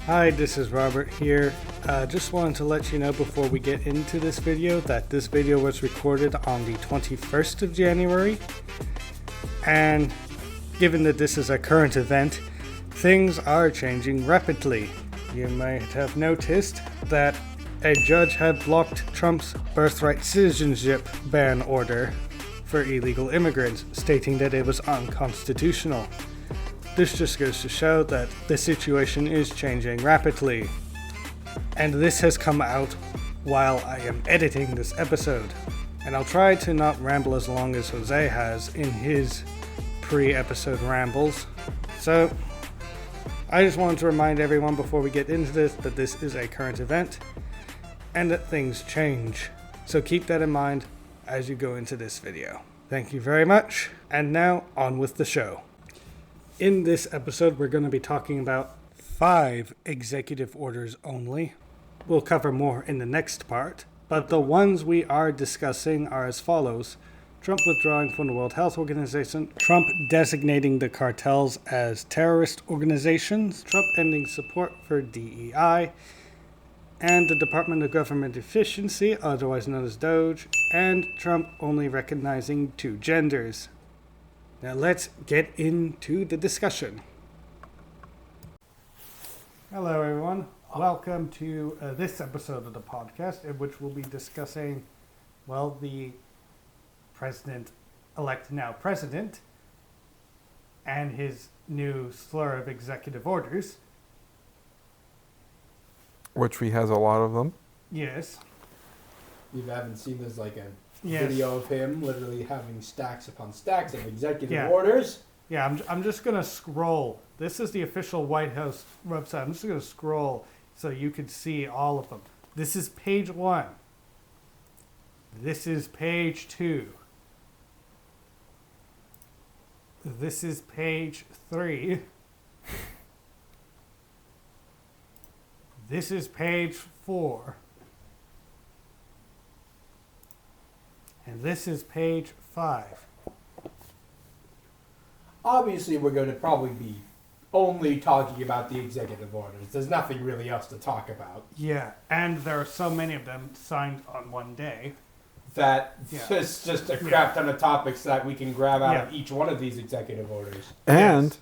Hi, this is Robert here. Just wanted to let you know before we get into this video that this video was recorded on the 21st of January. And given that this is a current event, things are changing rapidly. You might have noticed that a judge had blocked Trump's birthright citizenship ban order for illegal immigrants, stating that it was unconstitutional. This just goes to show that the situation is changing rapidly. And this has come out while I am editing this episode. And I'll try to not ramble as long as Jose has in his pre-episode rambles. So, I just wanted to remind everyone before we get into this that this is a current event and that things change. So keep that in mind as you go into this video. Thank you very much, and now on with the show. In this episode, we're going to be talking about 5 executive orders only. We'll cover more in the next part, but the ones we are discussing are as follows: Trump withdrawing from the World Health Organization, Trump designating the cartels as terrorist organizations, Trump ending support for DEI, and the Department of Government Efficiency, otherwise known as Doge, and Trump only recognizing 2 genders. Now let's get into the discussion. Hello everyone, welcome to this episode of the podcast in which we'll be discussing, the president-elect now president and his new slur of executive orders. Which he has a lot of them. Yes. You haven't seen this video of him literally having stacks upon stacks of executive orders. Yeah, I'm just going to scroll. This is the official White House website. I'm just going to scroll so you can see all of them. This is page 1. This is page 2. This is page 3. This is page 4. And this is page 5. Obviously, we're going to probably be only talking about the executive orders. There's nothing really else to talk about. Yeah, and there are so many of them signed on one day. That it's just a crap ton of topics that we can grab out of each one of these executive orders. And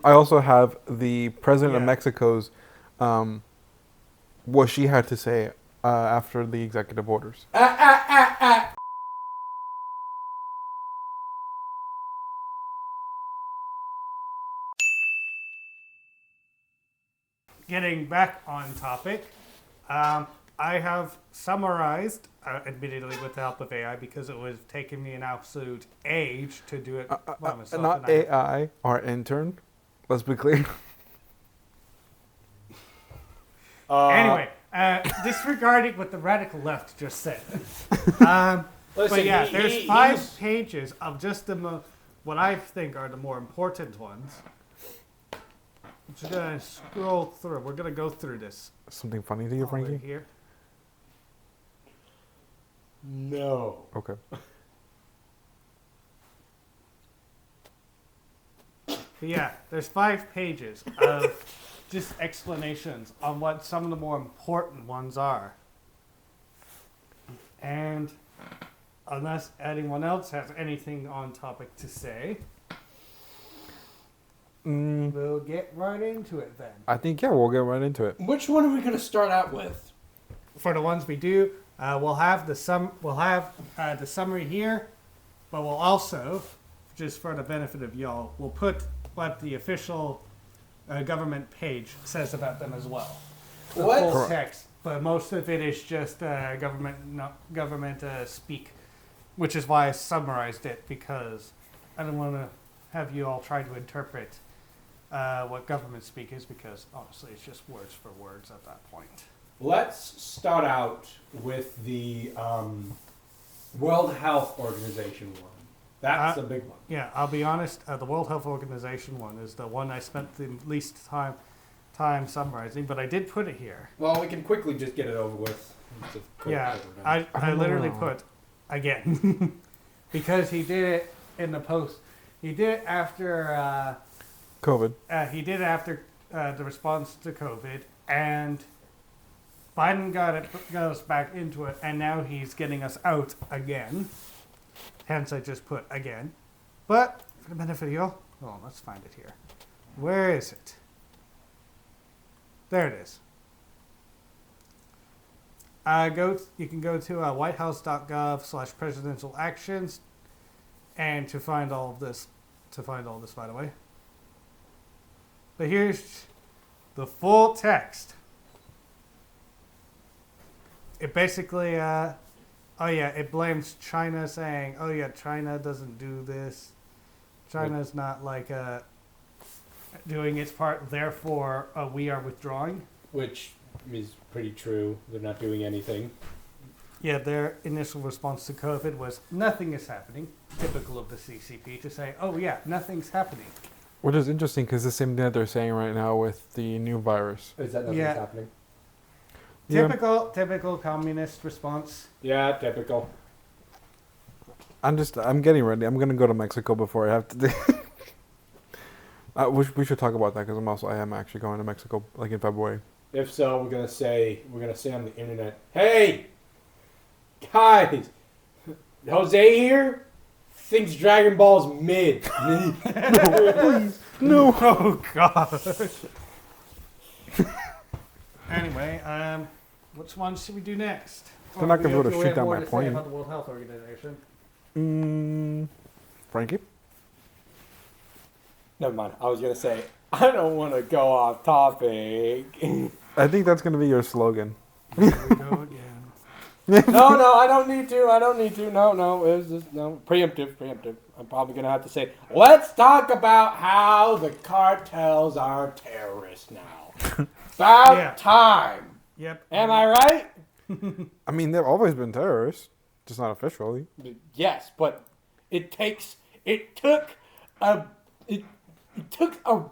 I also have the president of Mexico's, what she had to say after the executive orders. Getting back on topic, I have summarized, admittedly with the help of AI, because it was taking me an absolute age to do it by myself. Not AI, our intern. Let's be clear. Anyway, disregarding what the radical left just said. Listen, but yeah, there's 5 pages of just what I think are the more important ones. I'm just going to scroll through. We're going to go through this. Something funny to you, Frankie? Here. No. Okay. But yeah, there's 5 pages of just explanations on what some of the more important ones are. And unless anyone else has anything on topic to say, we'll get right into it then. I think, we'll get right into it. Which one are we going to start out with? For the ones we do, we'll have the summary here, but we'll also, just for the benefit of y'all, we'll put what the official government page says about them as well. The full text, but most of it is just government speak, which is why I summarized it, because I don't want to have you all try to interpret what government speak is, because honestly it's just words for words at that point. Let's start out with the World Health Organization one. That's a big one. Yeah, I'll be honest, the World Health Organization one is the one I spent the least time summarizing, but I did put it here. Well, we can quickly just get it over with. I literally put, again, because he did it in the post. He did it after COVID. He did it after the response to COVID, And Biden got us back into it, and now he's getting us out again. Hence, I just put again. But for the benefit of y'all, let's find it here. Where is it? There it is. You can go to whitehouse.gov/presidential actions, and to find all this, by the way. But here's the full text. It basically, it blames China, saying, China doesn't do this. China's not doing its part, therefore we are withdrawing. Which is pretty true. They're not doing anything. Yeah, their initial response to COVID was, nothing is happening. Typical of the CCP to say, nothing's happening. Which is interesting because the same thing that they're saying right now with the new virus. Is that nothing's happening? Typical communist response. Yeah, typical. I'm getting ready. I'm going to go to Mexico before I have to do... we should talk about that because I am actually going to Mexico in February. If so, we're gonna say on the internet, hey, guys, Jose here thinks Dragon Ball's mid. No. Oh God. Anyway, which one should we do next? They're not gonna be able to shoot down my plane. About the World Health Organization. Frankie. Never mind. I was gonna say I don't want to go off topic. I think that's going to be your slogan. There we go again. No, I don't need to. No, it was just preemptive. I'm probably gonna have to say, let's talk about how the cartels are terrorists now. About time. Yep. Am I right? I mean, they've always been terrorists, just not officially. Yes, but it took a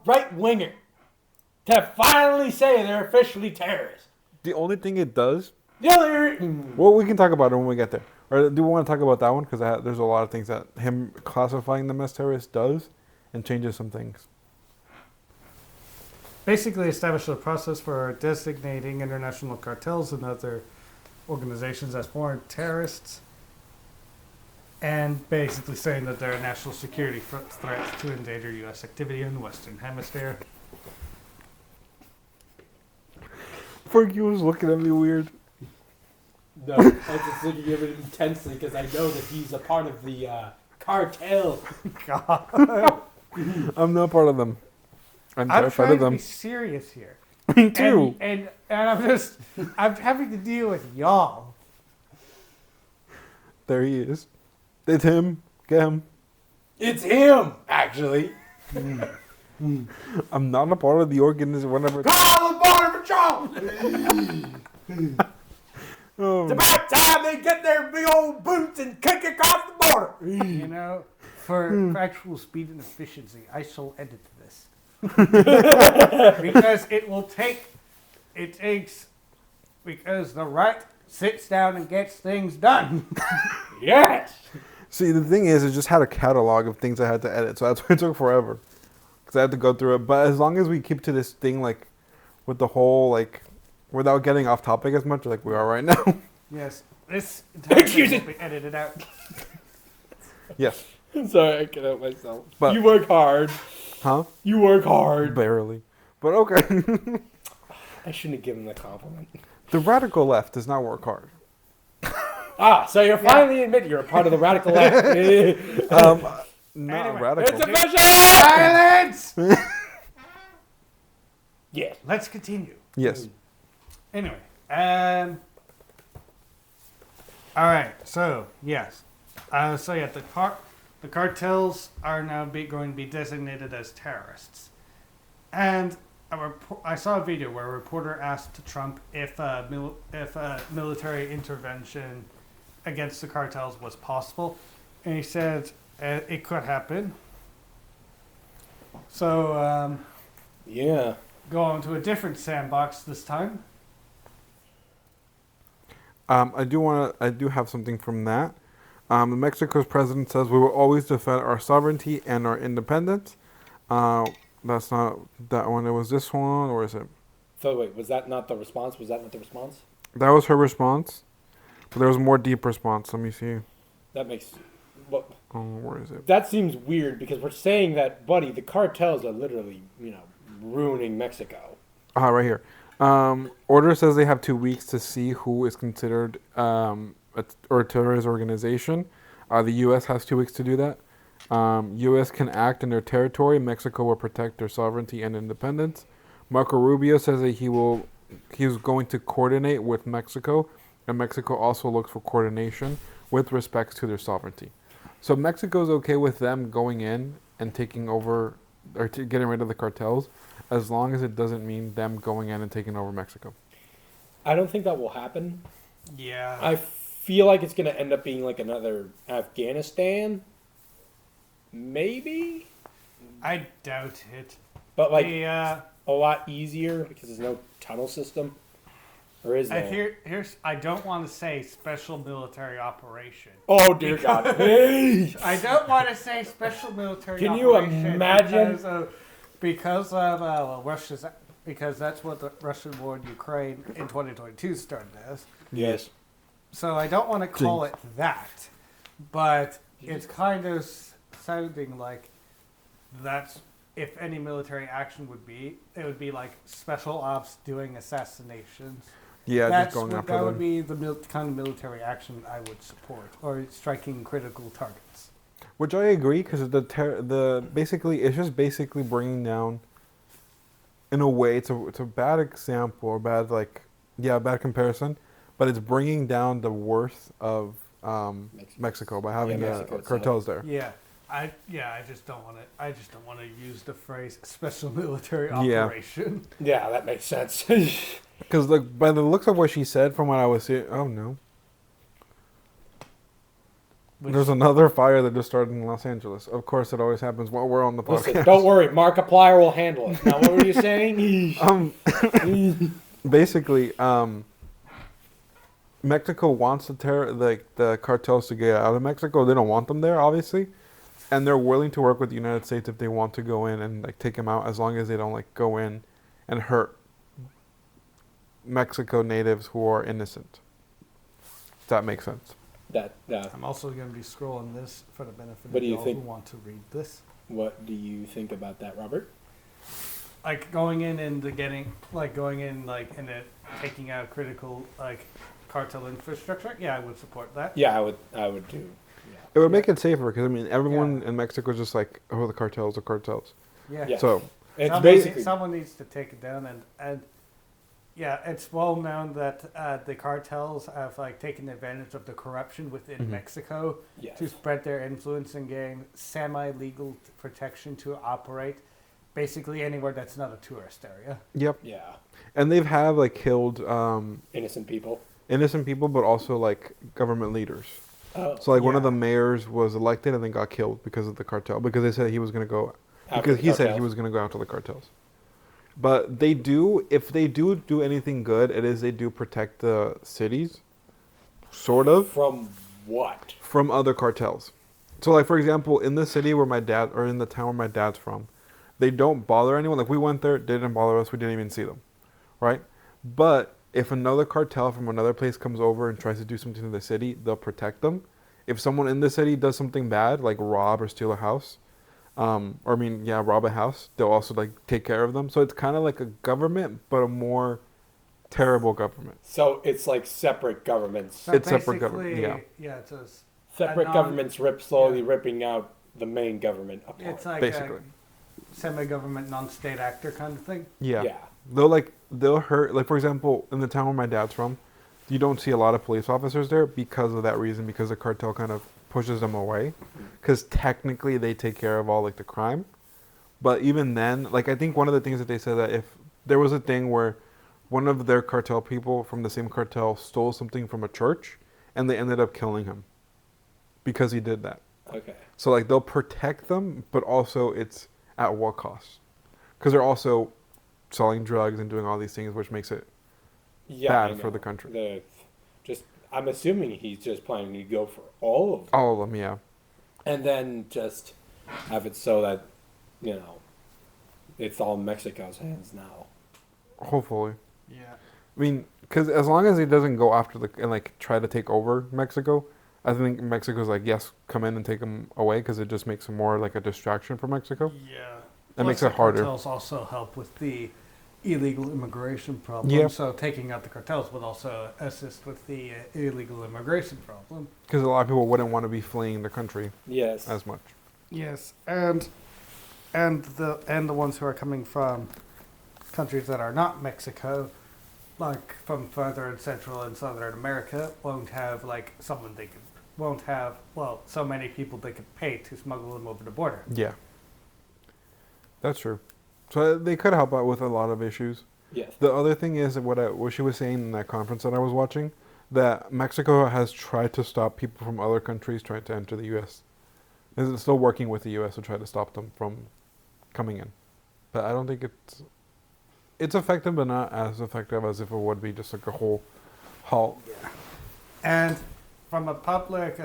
right winger to finally say they're officially terrorists. The only thing it does... Well, we can talk about it when we get there. Or do we want to talk about that one? Because there's a lot of things that him classifying them as terrorists does and changes some things. Basically established a process for designating international cartels and other organizations as foreign terrorists, and basically saying that they're a national security threat to endanger U.S. activity in the Western Hemisphere. Frankie was looking at me weird. No, I was just looking at it intensely because I know that he's a part of the cartel. God. I'm not part of them. I'm trying terrified of to them. be serious here. Me too. And I'm having to deal with y'all. There he is. It's him. Get him. It's him, actually. I'm not a part of the organism. Whatever. Call the Border Patrol! It's about time they get their big old boots and kick across the border. You know, for actual speed and efficiency, I shall edit this. Because because the right sits down and gets things done. Yes! See, the thing is, it just had a catalog of things I had to edit, so that's why it took forever. Because I had to go through it. But as long as we keep to this thing, with the whole, without getting off topic as much, like we are right now. Yes. This entire thing will be edited out. Yes. Sorry, I can't help myself. But, you work hard. Huh? You work hard. Barely. But okay. I shouldn't have given the compliment. The radical left does not work hard. So you're finally admitting you're a part of the radical left. Not Anyway, radical. It's official! Silence! Yes. Let's continue. Yes. Anyway, all right. So yes, the cartels are now going to be designated as terrorists, and I saw a video where a reporter asked Trump if military intervention against the cartels was possible, and he said it could happen. So Yeah. go on to a different sandbox this time. I do have something from that. Mexico's president says we will always defend our sovereignty and our independence. That's not that one. It was this one, or is it? So wait, was that not the response? That was her response. But there was a more deep response. Let me see. That makes... Well, where is it? that seems weird because we're saying that, buddy, the cartels are literally, ruining Mexico. Right here. Order says they have 2 weeks to see who is considered a terrorist organization. The U.S. has 2 weeks to do that. U.S. can act in their territory. Mexico will protect their sovereignty and independence. Marco Rubio says that he's going to coordinate with Mexico, and Mexico also looks for coordination with respect to their sovereignty. So Mexico's okay with them going in and taking over or getting rid of the cartels, as long as it doesn't mean them going in and taking over Mexico. I don't think that will happen. Yeah. I feel like it's going to end up being like another Afghanistan. Maybe? I doubt it. But like a lot easier because there's no tunnel system. Or is there? I don't want to say special military operation. Oh, dear God. Hey! I don't want to say special military Can you operation. imagine? Because that's what the Russian war in Ukraine in 2022 started as. Yes. So I don't want to call it that, but it's kind of sounding like that's, if any military action would be, it would be like special ops doing assassinations. Yeah, just going after them. That would be the kind of military action I would support, or striking critical targets. Which I agree, because basically it's just basically bringing down. In a way, it's a bad example, or bad comparison, but it's bringing down the worth of Mexico by having cartels there. Yeah. I just don't want to. I just don't want to use the phrase special military operation. Yeah, that makes sense. Because by the looks of what she said, from what I was seeing, oh no, there's another fire that just started in Los Angeles. Of course, it always happens while we're on the podcast. Listen, don't worry, Markiplier will handle it. Now, what were you saying? Basically, Mexico wants the cartels to get out of Mexico. They don't want them there, obviously. And they're willing to work with the United States if they want to go in and take them out, as long as they don't go in and hurt Mexico natives who are innocent. If that makes sense. I'm also going to be scrolling this for the benefit of y'all who want to read this. What do you think about that, Robert? Going in and taking out critical cartel infrastructure. Yeah, I would support that. Yeah, I would too. Yeah. It would make it safer, because everyone in Mexico is just like, oh, the cartels. Yeah. So someone needs to take it down, and yeah, it's well known that the cartels have taken advantage of the corruption within Mexico to spread their influence and gain semi-legal protection to operate basically anywhere that's not a tourist area. Yep. Yeah. And they've killed innocent people, but also government leaders. Oh, so one of the mayors was elected and then got killed because of the cartel, because they said he was going to go said he was going to go after the cartels. But if they do anything good, they do protect the cities, sort of. From what? From other cartels. So for example, in the city in the town where my dad's from, they don't bother anyone. We went there, they didn't bother us, we didn't even see them, right? But if another cartel from another place comes over and tries to do something to the city, they'll protect them. If someone in the city does something bad, like rob or steal a house, rob a house, they'll also take care of them. So it's kind of like a government, but a more terrible government. So it's separate governments. So it's separate government. Yeah, it's a separate governments ripping out the main government apart. It's like basically a semi-government, non-state actor kind of thing. Yeah. Yeah. They'll hurt. For example, in the town where my dad's from, you don't see a lot of police officers there because of that reason, because the cartel kind of pushes them away, because technically they take care of all the crime. But even then, I think one of the things that they said, that if there was a thing where one of their cartel people from the same cartel stole something from a church, and they ended up killing him because he did that. Okay. So they'll protect them, but also it's at what cost? Because they're also selling drugs and doing all these things, which makes it bad for the country. I'm assuming he's just planning to go for all of them. All of them, yeah. And then just have it so that, it's all Mexico's hands now. Hopefully. Yeah. I mean, because as long as he doesn't go after and like try to take over Mexico, I think Mexico's like, yes, come in and take them away, because it just makes it more like a distraction for Mexico. Yeah. It makes it harder. Cartels also help with the illegal immigration problem. Yeah. So taking out the cartels would also assist with the illegal immigration problem. Because a lot of people wouldn't want to be fleeing the country Yes. as much. Yes, and the ones who are coming from countries that are not Mexico, like from further in Central and Southern America, won't have like someone they could won't have so many people they could pay to smuggle them over the border. Yeah. That's true. So they could help out with a lot of issues. Yes. The other thing is what she was saying in that conference that I was watching, that Mexico has tried to stop people from other countries trying to enter the U.S. It's still working with the U.S. to try to stop them from coming in. But I don't think it's effective, but not as effective as if it would be just like a whole halt. Yeah. And from a public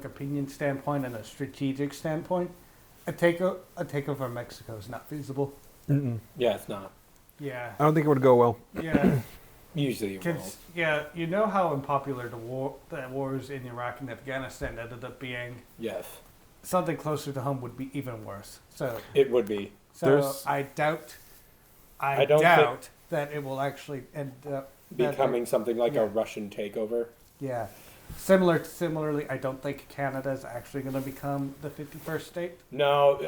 opinion standpoint and a strategic standpoint, a takeover of Mexico is not feasible. Mm-mm. Yeah, it's not. Yeah. I don't think it would go well. Yeah. Usually it will. Yeah, you know how unpopular the wars in Iraq and Afghanistan ended up being? Yes. Something closer to home would be even worse. So It would be. I doubt that it will actually end up Becoming something like yeah. a Russian takeover. Yeah. Similarly, I don't think Canada is actually going to become the 51st state. No,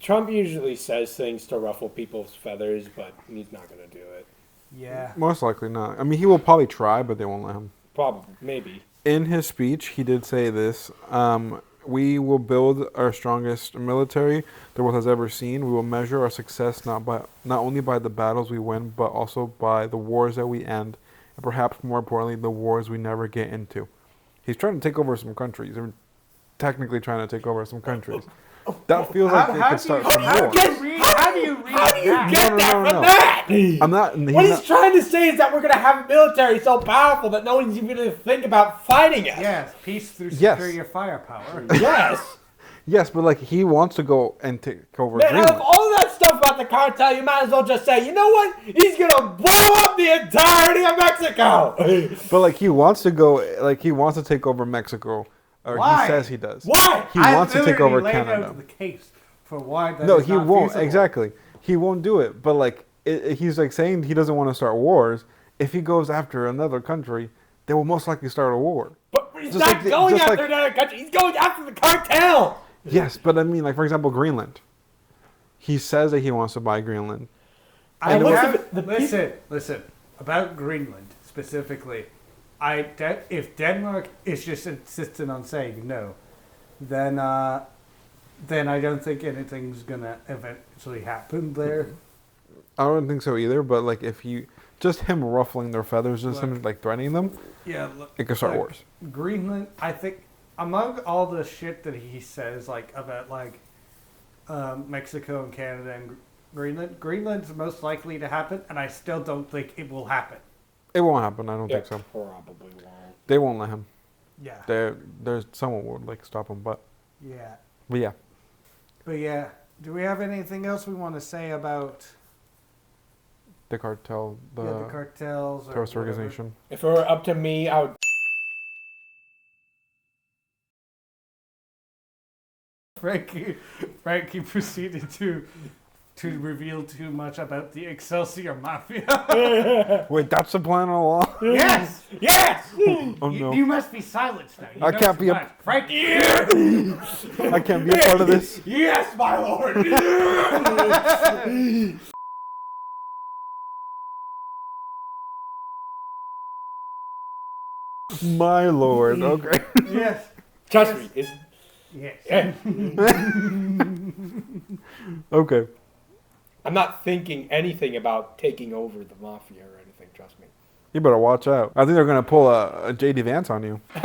Trump usually says things to ruffle people's feathers, but he's not going to do it. Yeah. Most likely not. I mean, he will probably try, but they won't let him. Probably, maybe. In his speech, he did say this. We will build our strongest military the world has ever seen. We will measure our success not only by the battles we win, but also by the wars that we end, and perhaps more importantly, the wars we never get into. He's trying to take over some countries. Or technically trying to take over some countries. That feels like they could start some wars. How do you read that? I'm not. What he's trying to say is that we're going to have a military so powerful that no one's even going to think about fighting us. Yes, peace through superior firepower. Yes. Yes, but like he wants to go and take over Man, Greenland. out of all that stuff about the cartel, you might as well just say, you know what? He's going to blow up the entirety of Mexico. But like he wants to go, like he wants to take over Mexico, or Why? he says he does. Why? He wants to take over laid Canada. out the case for why that No, is he not won't. feasible. Exactly, he won't do it. But like he's like saying he doesn't want to start wars. If he goes after another country, they will most likely start a war. But he's Just not like going just after like- another country. He's going after the cartel. Yes, but I mean, like for example, Greenland. He says that he wants to buy Greenland. Listen. About Greenland specifically, if Denmark is just insistent on saying no, then I don't think anything's gonna eventually happen there. I don't think so either. But like if just him ruffling their feathers, just him like threatening them, Yeah, look, it could start wars. Greenland, I think, among all the shit that he says, like about like Mexico and Canada and Greenland's most likely to happen, and I still don't think it will happen. It won't happen. I don't think so. Probably won't. They won't let him. Yeah. There's someone would like stop him, but Yeah. yeah. But yeah, do we have anything else we want to say about The cartel, the cartels or terrorist whatever? organization. If it were up to me, I would. Frankie proceeded to reveal too much about the Excelsior Mafia. Wait, that's the plan all along? Yes! Yes! Oh no. You must be silenced now. You I know can't too be a- much. Frankie! I can't be a part of this. Yes, my lord! My lord. Okay. Yes. Trust me. It's, Yes. Okay. I'm not thinking anything about taking over the mafia or anything, trust me. You better watch out. I think they're gonna pull a JD Vance on you. A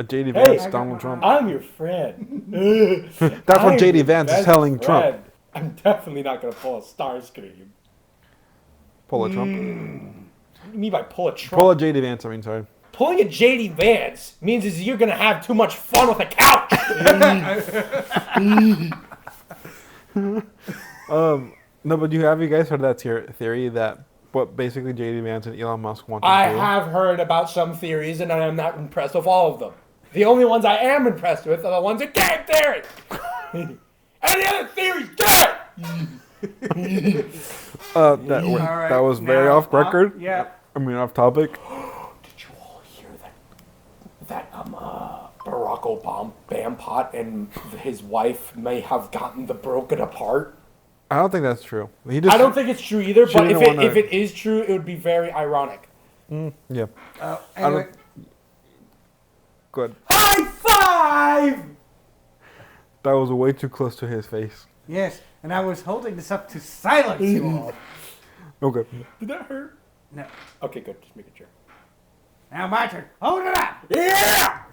JD Vance, Donald Trump. I'm your friend. That's what JD Vance is telling Trump. Trump. I'm definitely not going to pull a Starscream. Pull a Trump. What do you mean by pull a Trump? Pull a JD Vance. I mean, sorry. Pulling a JD Vance means is you're going to have too much fun with a couch. No, but have you guys heard that theory that what basically JD Vance and Elon Musk want to I do? have heard about some theories, and I am not impressed with all of them. The only ones I am impressed with are the ones that game theory. And the other theory's good. That was very off record. Yeah. I mean, off topic. Did you all hear that Barack Obama Bampot and his wife may have gotten the broken apart? I don't think that's true. I don't think it's true either, but didn't if it is true, it would be very ironic. Yeah. Anyway, Good. High five! That was way too close to his face. yes, and I was holding this up to silence you all. Okay. Did that hurt? No. Okay, good. Just making sure. Now my turn. Hold it up. Yeah!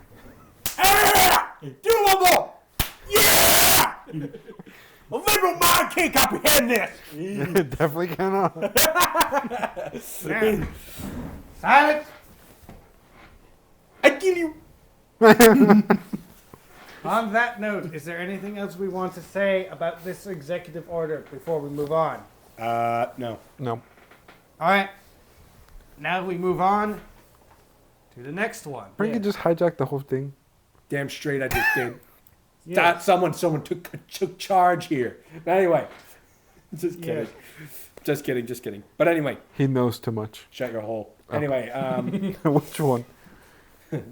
Yeah! Do one more! Yeah! A liberal mind can't comprehend this. Definitely cannot. Now, silence. I kill you. On that note, is there anything else we want to say about this executive order before we move on? No. No. All right. Now we move on to the next one. Frankie just hijacked the whole thing. Damn straight I just did. Yes. Someone took charge here. Anyway. Just kidding. Yes. Just kidding. But anyway, He knows too much. shut your hole. Anyway, Which one?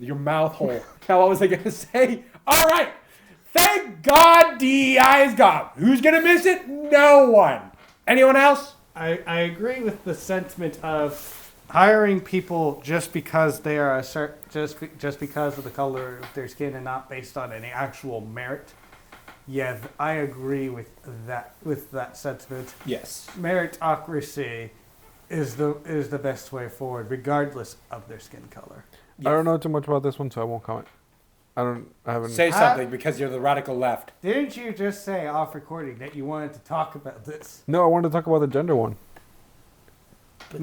your mouth hole. Now, what was I going to say? All right. Thank God DEI is gone. Who's going to miss it? No one. Anyone else? I agree with the sentiment of hiring people just because they are just because of the color of their skin and not based on any actual merit. Yeah, I agree with that sentiment. Yes. Meritocracy is the best way forward, regardless of their skin color. I don't know too much about this one, so I won't comment. I haven't. Say something because you're the radical left. Didn't you just say off recording that you wanted to talk about this? No, I wanted to talk about the gender one. But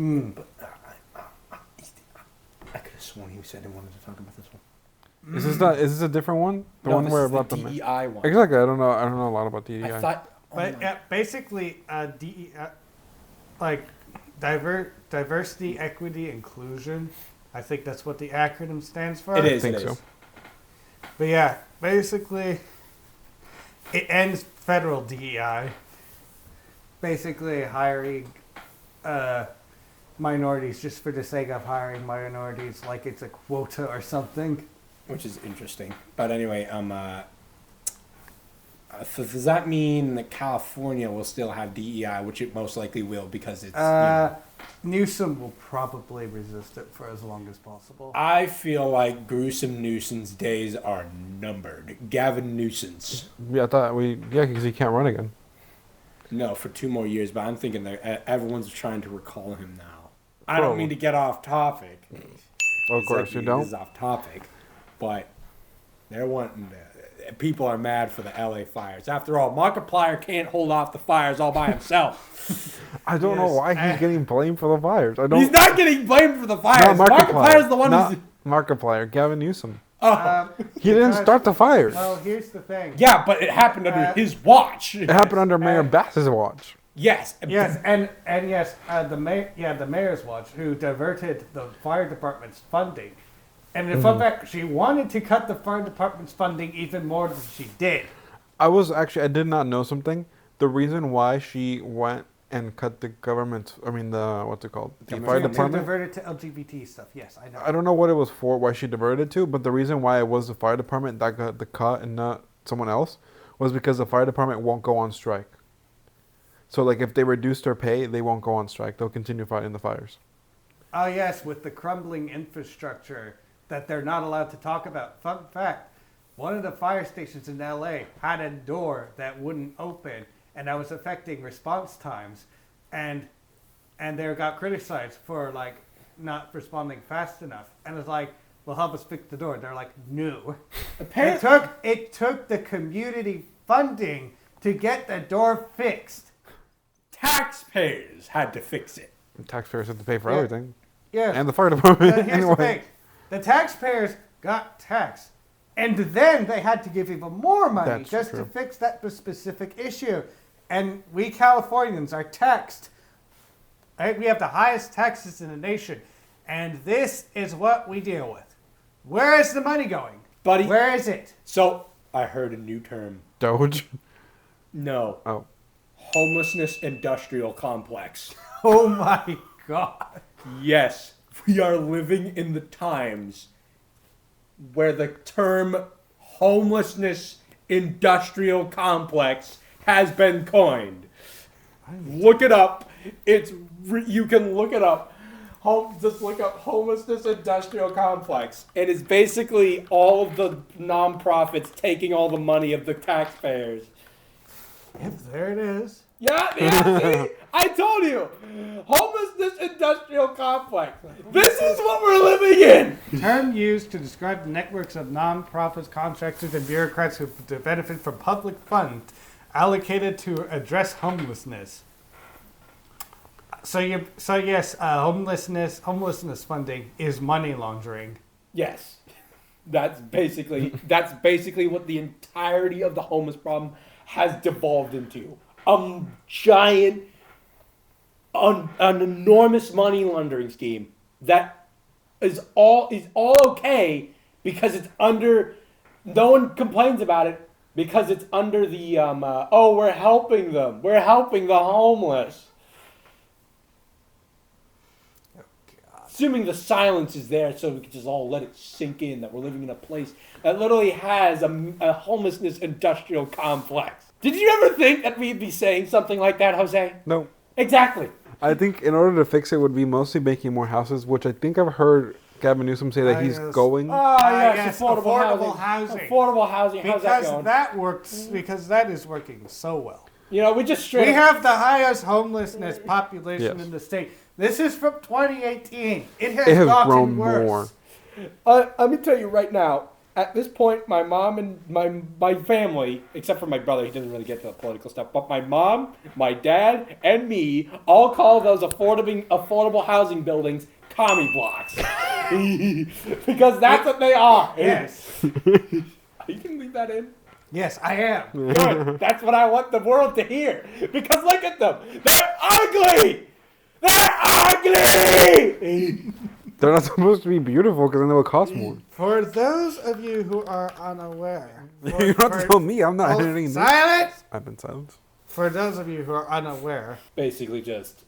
I could have sworn he said he wanted to talk about this one. Is this a different one? The one where about the DEI one. Exactly. I don't know a lot about DEI. I thought. But basically, like diversity, equity, inclusion. I think that's what the acronym stands for. It is. think it so. is. But yeah, basically, it ends federal DEI. Basically, hiring minorities just for the sake of hiring minorities, like it's a quota or something. Which is interesting. But anyway, so does that mean that California will still have DEI, which it most likely will because it's. Newsom will probably resist it for as long as possible. I feel like gruesome Newsom's days are numbered. Gavin Newsom's. Yeah, I thought because he can't run again. No, for 2 more years, but I'm thinking that everyone's trying to recall him now. I don't mean to get off topic. Of course you don't. This is off topic, but they're wanting to. People are mad for the LA fires. After all, Markiplier can't hold off the fires all by himself. I don't know why he's getting blamed for the fires. I don't. He's not getting blamed for the fires. Not Markiplier's the one who's. Markiplier, Gavin Newsom. Oh. He didn't start the fires. Well, here's the thing. Yeah, but it happened under his watch. It happened under Mayor Bass's watch. Yes. Yes, and yes, the mayor's watch, who diverted the fire department's funding. And in fact, she wanted to cut the fire department's funding even more than she did. I did not know something. The reason why she went and cut the government, what's it called? The fire department? Diverted to LGBT stuff, yes, I know. I don't know what it was for, why she diverted to, but the reason why it was the fire department that got the cut and not someone else was because the fire department won't go on strike. So, like, if they reduce their pay, they won't go on strike. They'll continue fighting the fires. Oh, yes, with the crumbling infrastructure that they're not allowed to talk about. Fun fact, one of the fire stations in LA had a door that wouldn't open, and that was affecting response times. And they got criticized for, like, not responding fast enough. And it's like, well, help us fix the door. They're like, no. It took the community funding to get the door fixed. Taxpayers had to fix it. The taxpayers have to pay for everything. Yeah. And the fire department, Here's anyway. the thing. The taxpayers got taxed. And then they had to give even more money That's just true. to fix that specific issue. And we Californians are taxed. Right? We have the highest taxes in the nation. And this is what we deal with. Where is the money going? Buddy. Where is it? So, I heard a new term. Doge. No. Oh. Homelessness industrial complex. Oh my God. Yes, we are living in the times where the term homelessness industrial complex has been coined. Look it up. You can look it up. Just look up homelessness industrial complex. It is basically all of the nonprofits taking all the money of the taxpayers. Yep, there it is. Yeah, see? I told you. Homelessness industrial complex. This is what we're living in. Term used to describe the networks of nonprofits, contractors, and bureaucrats who benefit from public funds allocated to address homelessness. So yes, homelessness funding is money laundering. Yes. That's basically what the entirety of the homeless problem has devolved into. Giant, an enormous money laundering scheme that is all okay because it's under. No one complains about it because it's under the we're helping them. We're helping the homeless. Assuming the silence is there so we can just all let it sink in that we're living in a place that literally has a homelessness industrial complex. Did you ever think that we'd be saying something like that, Jose? No. Exactly. I think in order to fix it would be mostly making more houses, which I think I've heard Gavin Newsom say that he's going. Oh, yes, affordable housing. Affordable housing. How's that going? Because that works. Because that is working so well. You know, we have the highest homelessness population Yes. in the state. This is from 2018. It has It has gotten grown worse. more. Let me tell you right now. At this point, my mom and my family, except for my brother, he doesn't really get to the political stuff, but my mom, my dad, and me all call those affordable housing buildings commie blocks. Because that's what they are. Yes. You can leave that in. Yes, I am. Good. That's what I want the world to hear. Because look at them. They're ugly. They're ugly. They're not supposed to be beautiful because then they would cost more. For those of you who are unaware. You don't have to tell me. I'm not editing this. Silence! I've been silent. For those of you who are unaware. Basically just.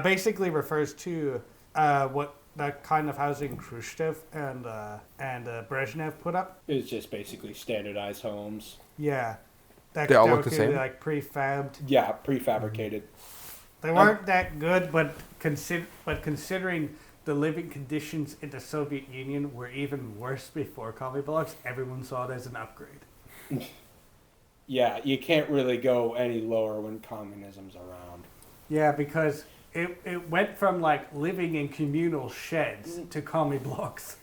Basically refers to what that kind of housing Khrushchev and Brezhnev put up. It's just basically standardized homes. Yeah. They all look the could be, same? like prefabbed. Yeah, prefabricated. They weren't that good, but considering the living conditions in the Soviet Union were even worse before commie blocks, everyone saw it as an upgrade. Yeah, you can't really go any lower when communism's around. Yeah, because it went from like living in communal sheds to commie blocks.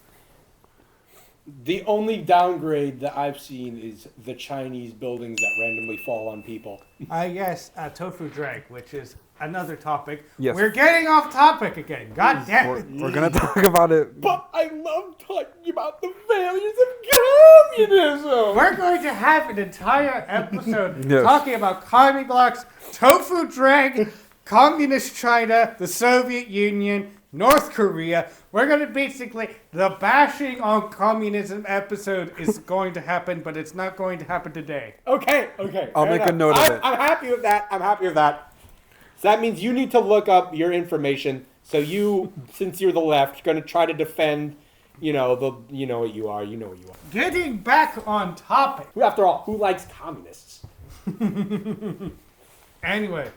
The only downgrade that I've seen is the Chinese buildings that randomly fall on people. Yes, tofu drag, which is another topic. Yes. We're getting off topic again. God damn it. We're going to talk about it. But I love talking about the failures of communism. We're going to have an entire episode Yes. talking about commie blocks, tofu drag, communist China, the Soviet Union, North Korea. We're going to basically, the bashing on communism episode is going to happen, but it's not going to happen today. Okay. I'll make a note of it. I'm happy with that. So that means you need to look up your information. So you, since you're the left, you're going to try to defend, you know what you are. Getting back on topic. After all, who likes communists? Anyway,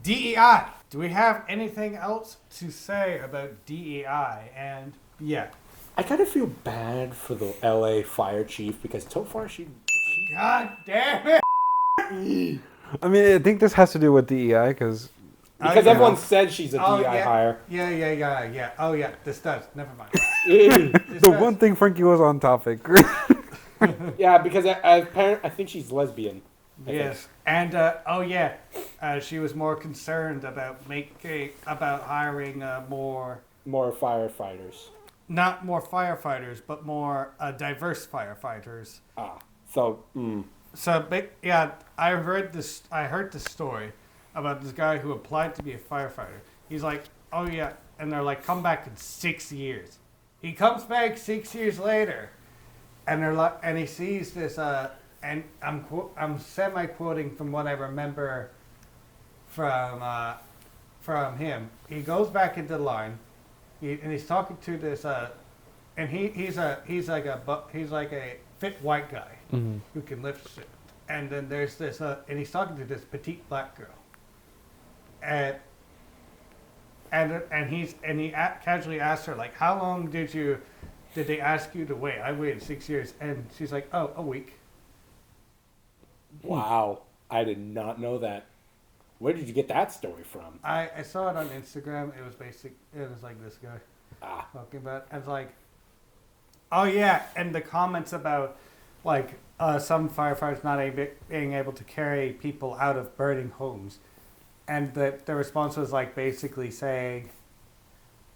DEI. Do we have anything else to say about DEI? And yeah. I kind of feel bad for the LA fire chief because so far she... God damn it! I mean, I think this has to do with DEI because everyone said she's a DEI hire. Yeah. Oh yeah, this does. Never mind. the one thing Frankie was on topic. Yeah, because I think she's lesbian. Yes, and she was more concerned about hiring more firefighters. Not more firefighters, but more diverse firefighters. So Yeah, I heard this. I heard the story about this guy who applied to be a firefighter. He's like, oh yeah, and they're like, come back in 6 years. He comes back 6 years later, and they're like, and he sees this. And I'm semi quoting from what I remember from him. He goes back into the line, and he's talking to this. And he's like a fit white guy who can lift shit. And then there's this, and he's talking to this petite black girl, and he casually asks her like, how long did they ask you to wait? I waited 6 years, and she's like, oh, a week. Wow, I did not know that. Where did you get that story from? I saw it on Instagram. It was like this guy talking about. And it's like, oh yeah, and the comments about like some firefighters not being able to carry people out of burning homes, and the response was like basically saying,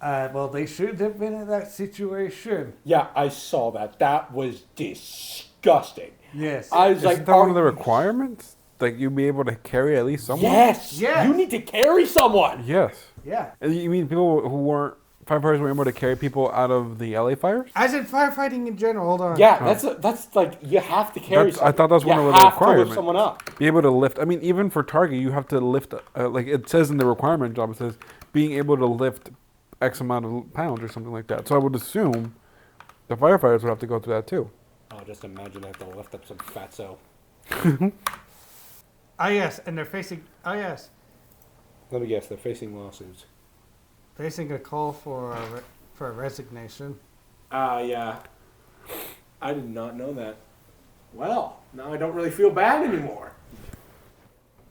well, they should have been in that situation. Yeah, I saw that. That was disgusting. Yes. I was Isn't like, that one of the requirements? Like you be able to carry at least someone? Yes. Yes. You need to carry someone. Yes. Yeah. And you mean people who weren't firefighters were able to carry people out of the LA fires? I said firefighting in general. Hold on. Yeah, that's like you have to carry. I thought that's one of the You have to requirements. lift someone up. Be able to lift. I mean, even for Target, you have to lift. Like it says in the requirement job, it says being able to lift X amount of pounds or something like that. So I would assume the firefighters would have to go through that too. Oh, just imagine they have to lift up some fatso. Ah yes, and they're facing. Ah yes, Let me guess, they're facing lawsuits. facing a call for a resignation. Yeah. I did not know that. Well, now I don't really feel bad anymore.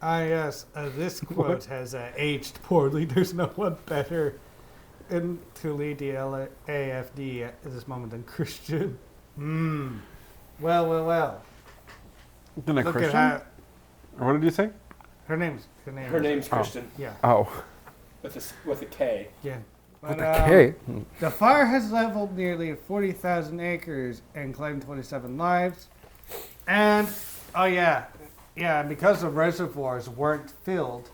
Ah yes, this quote has aged poorly. There's no one better to lead the AFD at this moment than Christian. Well. Then a Look Christian? at how Or what did you say? her name's Christian. Yeah. Oh, With a K. Yeah. with But, a K. the fire has leveled nearly 40,000 acres and claimed 27 lives. And, oh yeah, because the reservoirs weren't filled,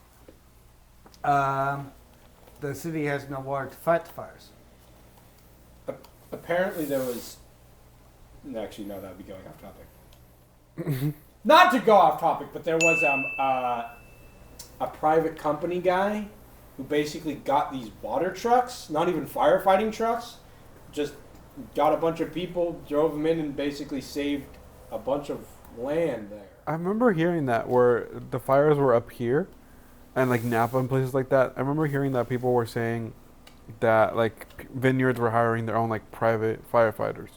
the city has no water to fight the fires. Apparently there was... Actually, no, that would be going off topic. Not to go off topic, but there was a private company guy who basically got these water trucks, not even firefighting trucks, just got a bunch of people, drove them in, and basically saved a bunch of land there. I remember hearing that where the fires were up here and like Napa and places like that. I remember hearing that people were saying that like vineyards were hiring their own like private firefighters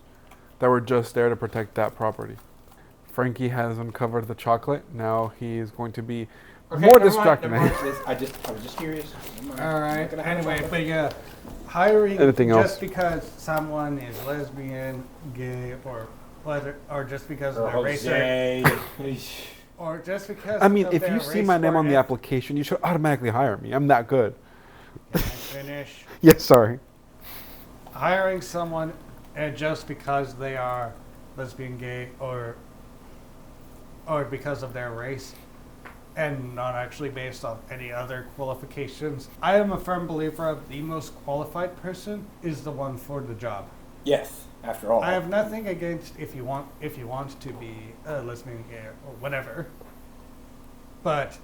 that were just there to protect that property. Frankie has uncovered the chocolate. Now he is going to be more distracting. I was just curious. All right. Anyway, but yeah, hiring Anything else? just because someone is lesbian, gay, or just because of their race, or just because. I mean, of if their you see race my name or on the eth- application, you should automatically hire me. I'm that good. Can I finish? Yes, sorry. Hiring someone just because they are lesbian, gay, or because of their race, and not actually based on any other qualifications. I am a firm believer of the most qualified person is the one for the job. Yes, after all. I have nothing against if you want to be a lesbian, gay, or whatever. But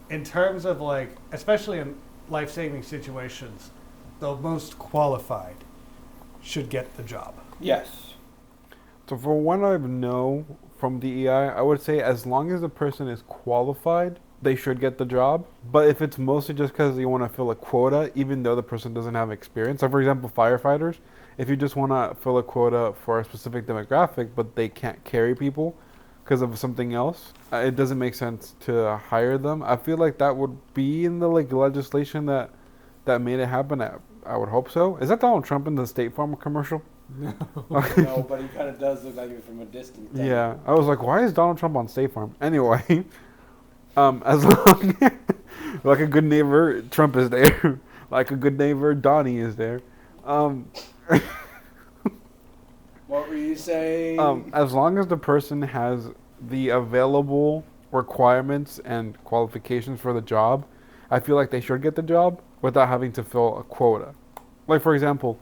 in terms of like, especially in life-saving situations, the most qualified should get the job. Yes. So for what I know from DEI, I would say as long as the person is qualified, they should get the job. But if it's mostly just because you want to fill a quota, even though the person doesn't have experience. So for example, firefighters, if you just want to fill a quota for a specific demographic, but they can't carry people because of something else, it doesn't make sense to hire them. I feel like that would be in the like legislation that made it happen. I would hope so. Is that Donald Trump in the State Farm commercial? No, but he kind of does look like it from a distance. Yeah, I was like, why is Donald Trump on State Farm? Anyway, as long like a good neighbor, Trump is there. Like a good neighbor, Donnie is there. What were you saying? As long as the person has the available requirements and qualifications for the job, I feel like they should get the job without having to fill a quota. Like, for example,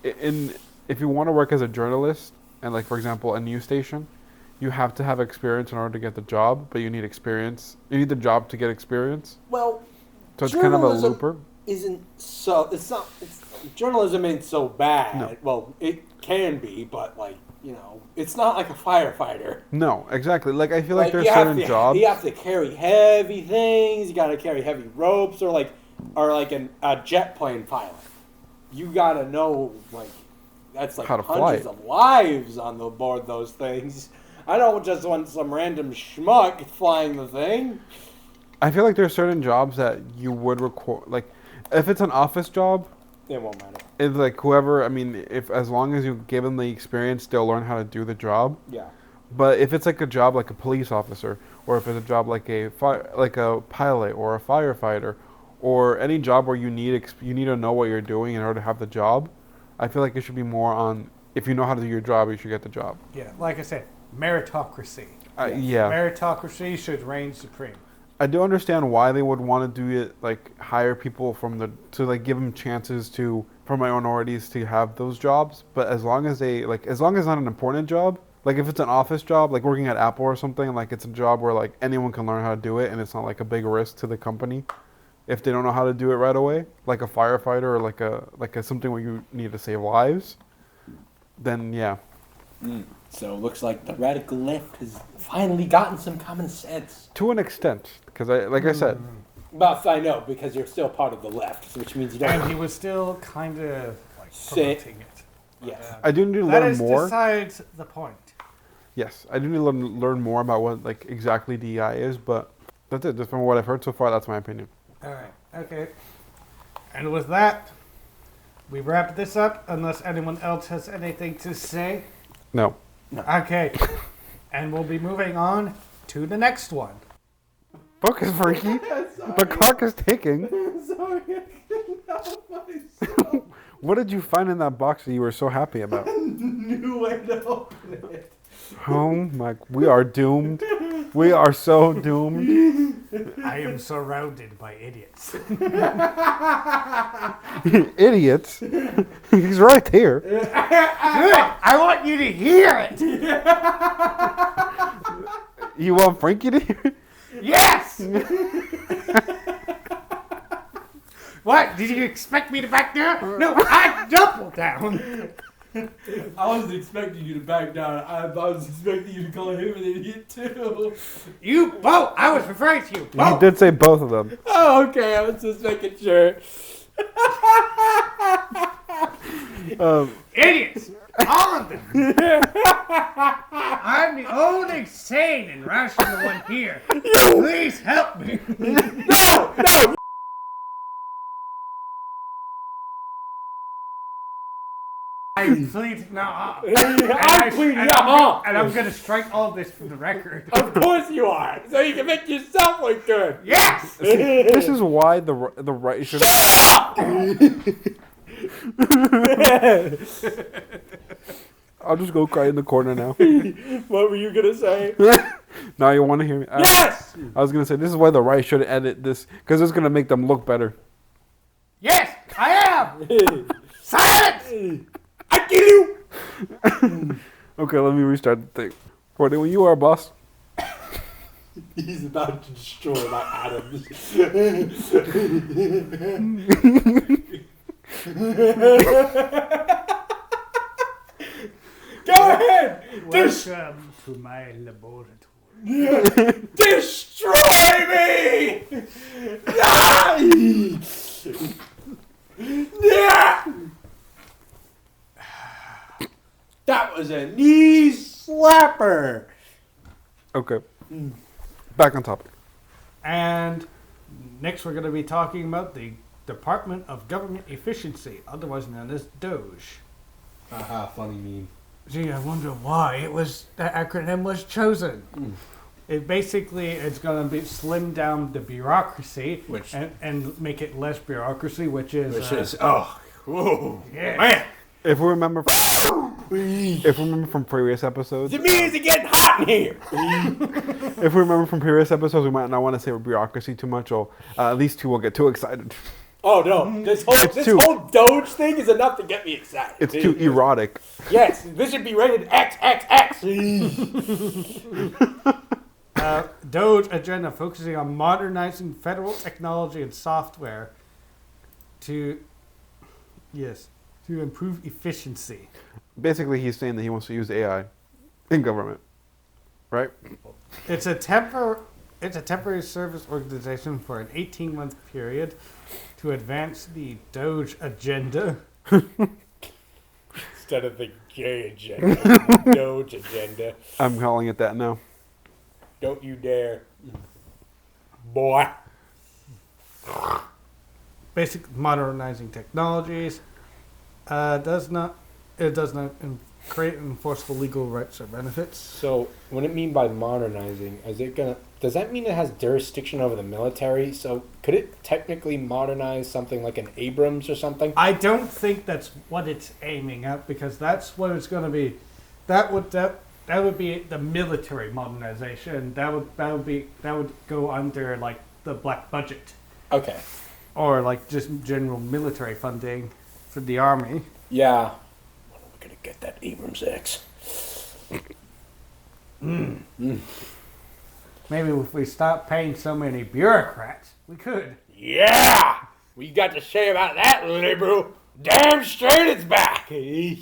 if you want to work as a journalist and, like, for example, a news station, you have to have experience in order to get the job, but you need experience. You need the job to get experience. Well, So it's kind of a looper. Journalism ain't so bad. No. Well, it can be, but like, it's not like a firefighter. No, exactly. Like, I feel like there's you certain jobs. You have to carry heavy things. You got to carry heavy ropes, or like a jet plane pilot. You got to know, like, that's like how to hundreds fly. of lives on the board those things. I don't just want some random schmuck flying the thing. I feel like there's certain jobs that you would record. Like, if it's an office job, It won't matter. it's like whoever. I mean, if as long as you give them the experience, they'll learn how to do the job. Yeah. But if it's like a job like a police officer, or if it's a job like a pilot or a firefighter, or any job where you need to know what you're doing in order to have the job, I feel like it should be more on if you know how to do your job, you should get the job. Yeah, like I said, meritocracy. Yeah. Meritocracy should reign supreme. I do understand why they would want to do it, like hire people to like give them chances for minorities to have those jobs. But as long as it's not an important job, like if it's an office job, like working at Apple or something, like it's a job where like anyone can learn how to do it and it's not like a big risk to the company if they don't know how to do it right away, like a firefighter or like a something where you need to save lives, then yeah. So it looks like the radical left has finally gotten some common sense. To an extent, because I said. But I know, because you're still part of the left, which means you don't. And he was still kind of like promoting it. Yes. I do need to That learn is more. besides the point. Yes, I do need to learn more about what like exactly DEI is, but that's it. Just from what I've heard so far, that's my opinion. All right. Okay. And with that, we wrap this up. Unless anyone else has anything to say. No. Okay. And we'll be moving on to the next one. Focus, Frankie. The clock is ticking. Sorry, I couldn't help myself. What did you find in that box that you were so happy about? New way to open it. Oh my! We are doomed. We are so doomed. I am surrounded by idiots. Idiots. He's right here. Good. I want you to hear it. You want Frankie to hear it? Yes. What? Did you expect me to back down? No, I double down. I wasn't expecting you to back down. I was expecting you to call him an idiot too. You both. I was referring to you He both. did say both of them. Oh, okay. I was just making sure. Idiots. All of them. I'm the only sane and rational one here. Please help me. No. I plead now. I'm pleading now. And I'm going to strike all of this from the record. Of course you are. So you can make yourself look good. Yes. This is why the right should. I'll just go cry in the corner now. What were you gonna say? Now you want to hear me? Yes. I was gonna say this is why the right should edit this because it's gonna make them look better. Yes, I am. Silence. I kill you. Okay, let me restart the thing. Courtney, when you are boss. He's about to destroy my atoms. Go ahead. Welcome to my laboratory. Destroy me. That was a knee slapper. Okay. Back on topic. And next we're going to be talking about the Department of Government Efficiency, otherwise known as Doge. Haha, funny meme. Gee, I wonder why that acronym was chosen. It basically it's going to be slim down the bureaucracy and make it less bureaucracy, which is whoa, yeah. man. If we remember from previous episodes, It means it's getting hot in here. if we remember from previous episodes, we might not want to say bureaucracy too much, or at least two will get too excited. Oh no! This whole Doge thing is enough to get me excited. It's too erotic. Yes, this should be rated XXX. Doge agenda focusing on modernizing federal technology and software to improve efficiency. Basically, he's saying that he wants to use AI in government, right? It's a temporary service organization for an 18-month period to advance the Doge agenda. Instead of the gay agenda, Doge agenda. I'm calling it that now. Don't you dare, boy. Basic modernizing technologies. Does not create enforceable legal rights or benefits. So, what it mean by modernizing? Does that mean it has jurisdiction over the military? So, could it technically modernize something like an Abrams or something? I don't think that's what it's aiming at, because that's what it's going to be. That would be the military modernization. That would go under like the black budget, Okay. or like just general military funding for the army. Yeah. When are we gonna get that Abrams X? Maybe if we stop paying so many bureaucrats, we could. Yeah. What you got to say about that, liberal? Damn straight it's back. You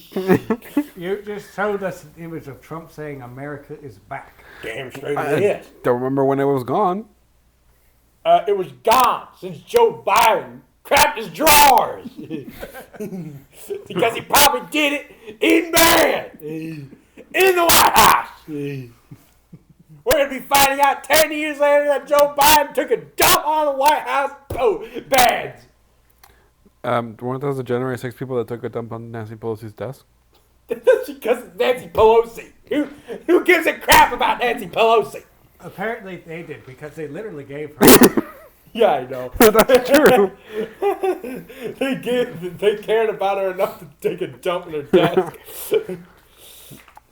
just showed us an image of Trump saying America is back. Damn straight it is. Don't remember when it was gone. It was gone since Joe Biden crapped his drawers. Because he probably did it in bed. In the White House. We're going to be finding out 10 years later that Joe Biden took a dump on the White House beds. Weren't those the January 6 people that took a dump on Nancy Pelosi's desk? That's because it's Nancy Pelosi. Who gives a crap about Nancy Pelosi? Apparently they did, because they literally gave her. Yeah, I know. That's true. They cared about her enough to take a dump in her desk.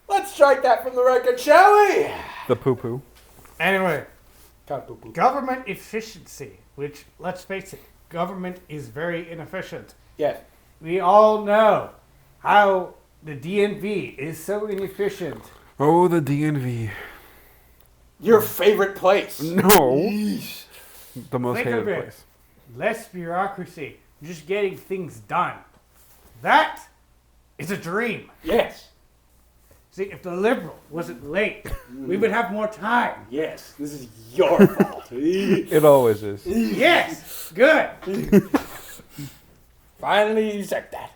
Let's strike that from the record, shall we? The poo-poo. Anyway, Poo-poo. government efficiency, which, let's face it, government is very inefficient. Yes. We all know how the DMV is so inefficient. Oh, the DNV. Your favorite place. No. The most Think hated of it. place. Less bureaucracy, just getting things done. That is a dream. Yes. See, if the liberal wasn't late, we would have more time. Yes. This is your fault. It always is. Yes, good. Finally, you said that.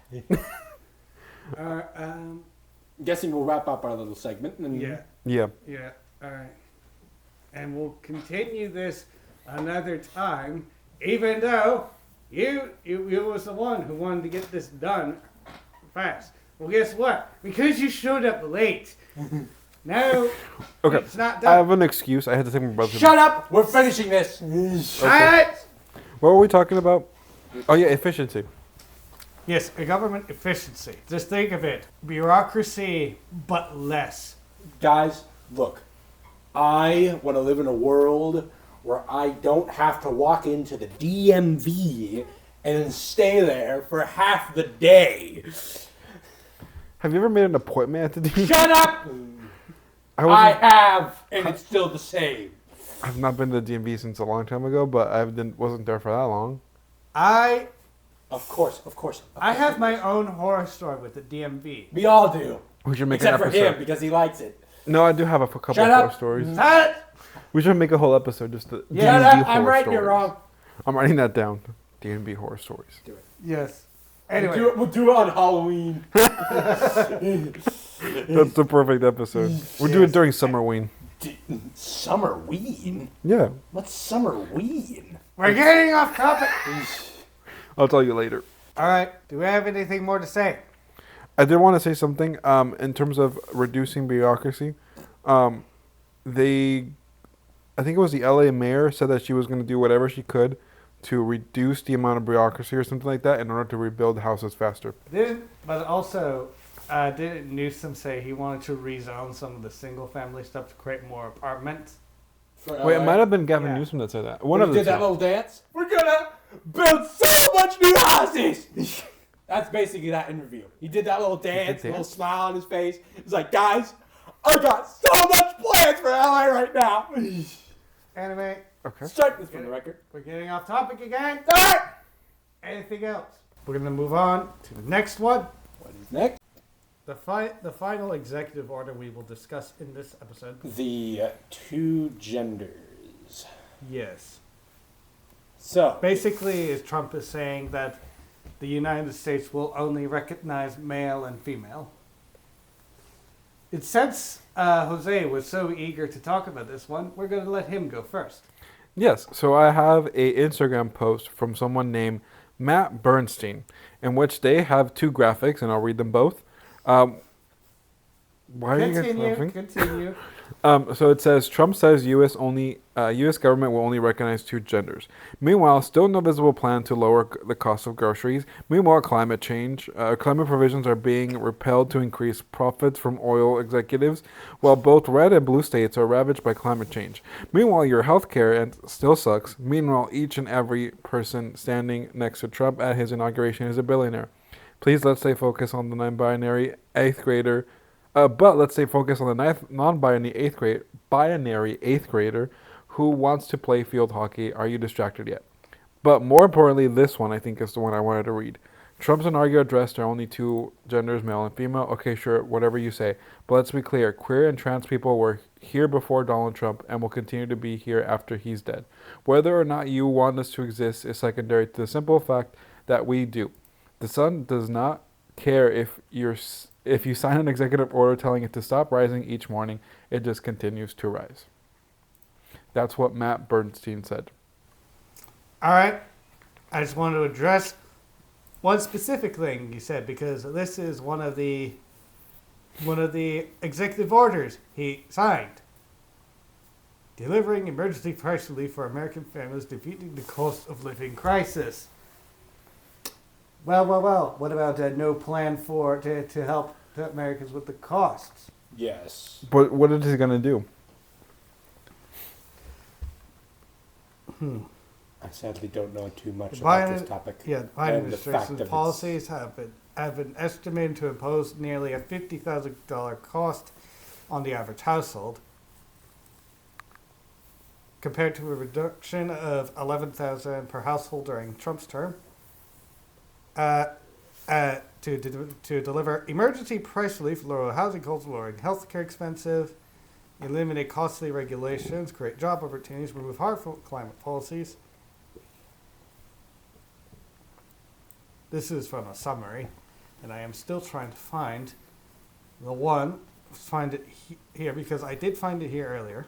Uh, Guessing we'll wrap up our little segment. And yeah, Yeah. all right. And we'll continue this another time, even though you was the one who wanted to get this done fast. Well, guess what? Because you showed up late, now Okay. it's not I done. have an excuse. I had to take my brother. Shut up! We're finishing this. Alright. What were we talking about? Oh yeah, efficiency. Yes, a government efficiency. Just think of it. Bureaucracy, but less. Guys, look. I want to live in a world where I don't have to walk into the DMV and stay there for half the day. Have you ever made an appointment at the DMV? Shut up! I have, and it's still the same. I've not been to the DMV since a long time ago, but wasn't there for that long. Of course. I have my own horror story with the DMV. We all do. We should make Except an for episode. him, because he likes it. No, I do have a couple Shut of horror up. stories. Shut We should make a whole episode just to Yeah, Shut DMV up, I'm horror writing it stories. wrong. I'm writing that down. DMV horror stories. Yes. Anyway, We'll do it on Halloween. That's the perfect episode. We'll do it during Summerween. Summerween? Yeah, What's Summerween? we're getting off topic. I'll tell you later. All right. Do we have anything more to say? I did want to say something in terms of reducing bureaucracy. I think it was the LA mayor said that she was going to do whatever she could to reduce the amount of bureaucracy or something like that in order to rebuild houses faster. But also, didn't Newsom say he wanted to rezone some of the single-family stuff to create more apartments? Wait, it might have been Gavin Yeah. Newsom that said that. When he did that little dance. We're gonna build so much new houses. That's basically that interview. He did that little dance, little smile on his face. He's like, guys, I got so much plans for LA right now. Anyway, Okay. Strike this from the record. we're getting off topic again. All right. Anything else? We're going to move on to the next one. What is next? The final executive order we will discuss in this episode. The two genders. Yes. So, Basically, as Trump is saying that the United States will only recognize male and female. And since Jose was so eager to talk about this one, we're going to let him go first. Yes, so I have a Instagram post from someone named Matt Bernstein, in which they have two graphics, and I'll read them both. Why are you guys laughing? Continue. So it says, Trump says U.S. government will only recognize two genders. Meanwhile, still no visible plan to lower the cost of groceries. Meanwhile, climate provisions are being repelled to increase profits from oil executives, while both red and blue states are ravaged by climate change. Meanwhile, your healthcare still sucks. Meanwhile, each and every person standing next to Trump at his inauguration is a billionaire. Please let's stay focused on the non-binary eighth grader. But let's stay focused on the non-binary eighth grader who wants to play field hockey. Are you distracted yet? But more importantly, this one I think is the one I wanted to read. Trump's inaugural address, there are only two genders, male and female. Okay, sure, whatever you say. But let's be clear, queer and trans people were here before Donald Trump and will continue to be here after he's dead. Whether or not you want us to exist is secondary to the simple fact that we do. The sun does not care if you sign an executive order telling it to stop rising each morning, it just continues to rise. That's what Matt Bernstein said. All right. I just wanted to address one specific thing you said, because this is one of the executive orders he signed. Delivering emergency price relief for American families defeating the cost of living crisis. Well. What about no plan to help the Americans with the costs? yes. But what is he going to do? I sadly don't know too much The about Biden- this topic. Yeah, the Biden And the fact administration's of policies have been estimated to impose nearly a $50,000 cost on the average household, compared to a reduction of $11,000 per household during Trump's term. To deliver emergency price relief, lower housing costs, lowering healthcare expenses, eliminate costly regulations, create job opportunities, remove harmful climate policies. This is from a summary, and I am still trying to find it here, because I did find it here earlier.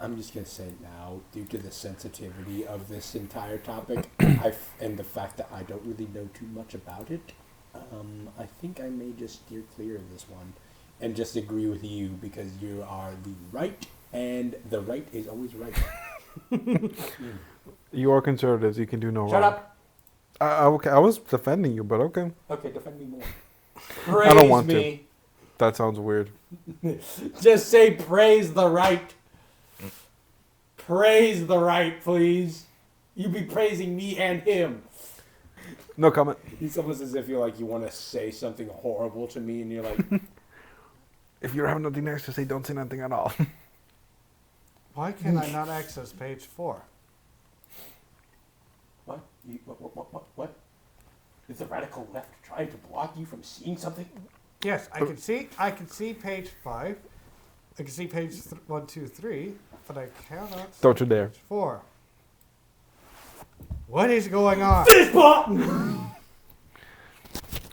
I'm just going to say now, due to the sensitivity of this entire topic and the fact that I don't really know too much about it, I think I may just steer clear of this one and just agree with you, because you are the right, and the right is always right. You are conservatives. You can do no wrong. Shut up. Okay, I was defending you, but okay. Okay, defend me more. I don't want me. That sounds weird. Just say praise the right. Praise the right, please. You be praising me and him. No comment. It's almost as if you want to say something horrible to me, and you're like, If you have nothing nice to say, don't say nothing at all. Why can I not access page 4? what? What? Is the radical left trying to block you from seeing something? Yes, I can see page 5. I can see page 1, 2, 3, but I cannot see Don't you dare. page 4. What is going on? Fist bump!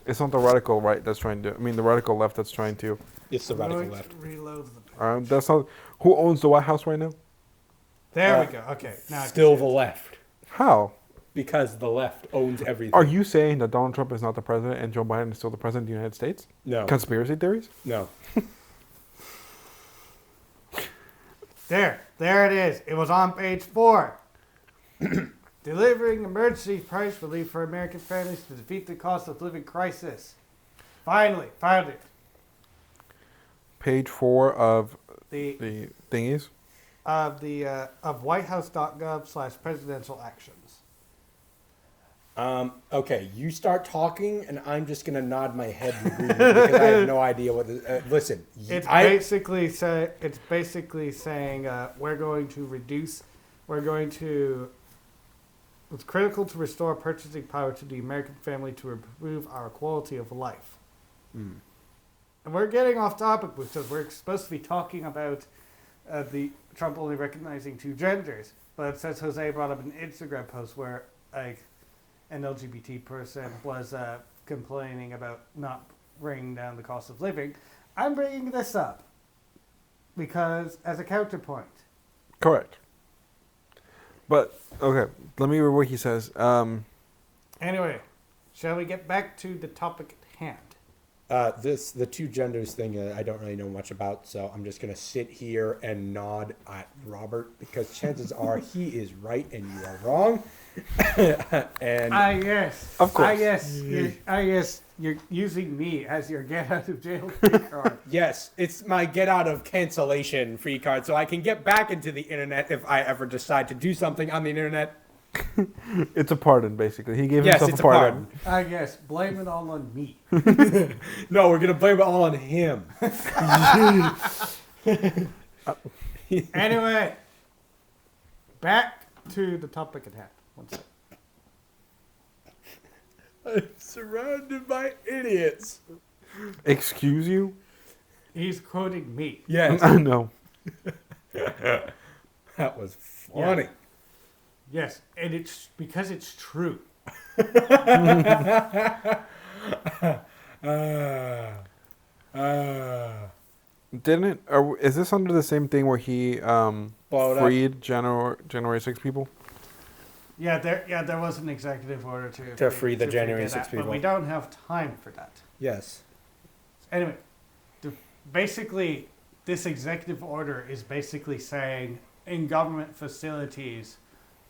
It's not the radical right that's trying to. I mean, the radical left that's trying to. It's the radical left. Reload the page. That's not. Who owns the White House right now? There we go. Okay, now I can Still see the it. left. How? Because the left owns everything. Are you saying that Donald Trump is not the president and Joe Biden is still the president of the United States? No. Conspiracy theories? No. There it is. It was on page 4. Delivering emergency price relief for American families to defeat the cost of living crisis. Finally, found it. Page 4 of The the thingies. of whitehouse.gov/presidential actions. Okay, you start talking, and I'm just gonna nod my head and agree because I have no idea what. Listen, It's basically saying we're going to reduce. It's critical to restore purchasing power to the American family to improve our quality of life. Mm. And we're getting off topic because we're supposed to be talking about the Trump only recognizing 2 genders. But since Jose brought up an Instagram post where like an LGBT person was complaining about not bringing down the cost of living, I'm bringing this up because as a counterpoint. Correct. But, okay, let me read what he says. Anyway, shall we get back to the topic at hand? The 2 genders thing I don't really know much about, so I'm just gonna sit here and nod at Robert because chances are he is right and you are wrong. And yes. Of course. Yes, you're using me as your get out of jail free card. yes, it's my get out of cancellation free card, so I can get back into the internet if I ever decide to do something on the internet. It's a pardon, basically. He gave Yes, himself it's a pardon. Yes, blame it all on me. No, we're gonna blame it all on him. Anyway, back to the topic at hand. One sec. I'm surrounded by idiots. Excuse you? He's quoting me. Yes, I know. that was funny. Yes, and it's because it's true. Didn't it? Is this under the same thing where he freed January 6 people? Yeah, there was an executive order To free the January 6 that, people. but we don't have time for that. Yes. Anyway, basically, this executive order is basically saying in government facilities,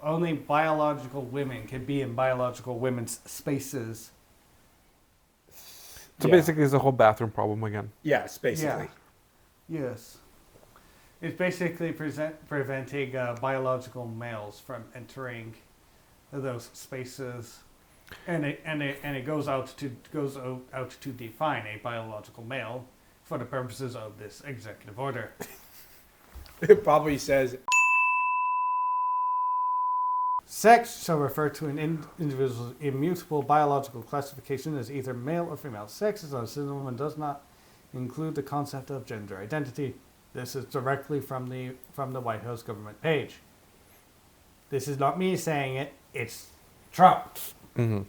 only biological women can be in biological women's spaces. So basically, it's a whole bathroom problem again. Yes, basically. Yes. It's basically preventing biological males from entering those spaces, and it goes out to define a biological male for the purposes of this executive order. It probably says Sex shall refer to an individual's immutable biological classification as either male or female. Sex is not a synonym and does not include the concept of gender identity. This is directly from the White House government page. This is not me saying it, it's Trump. Mm-hmm.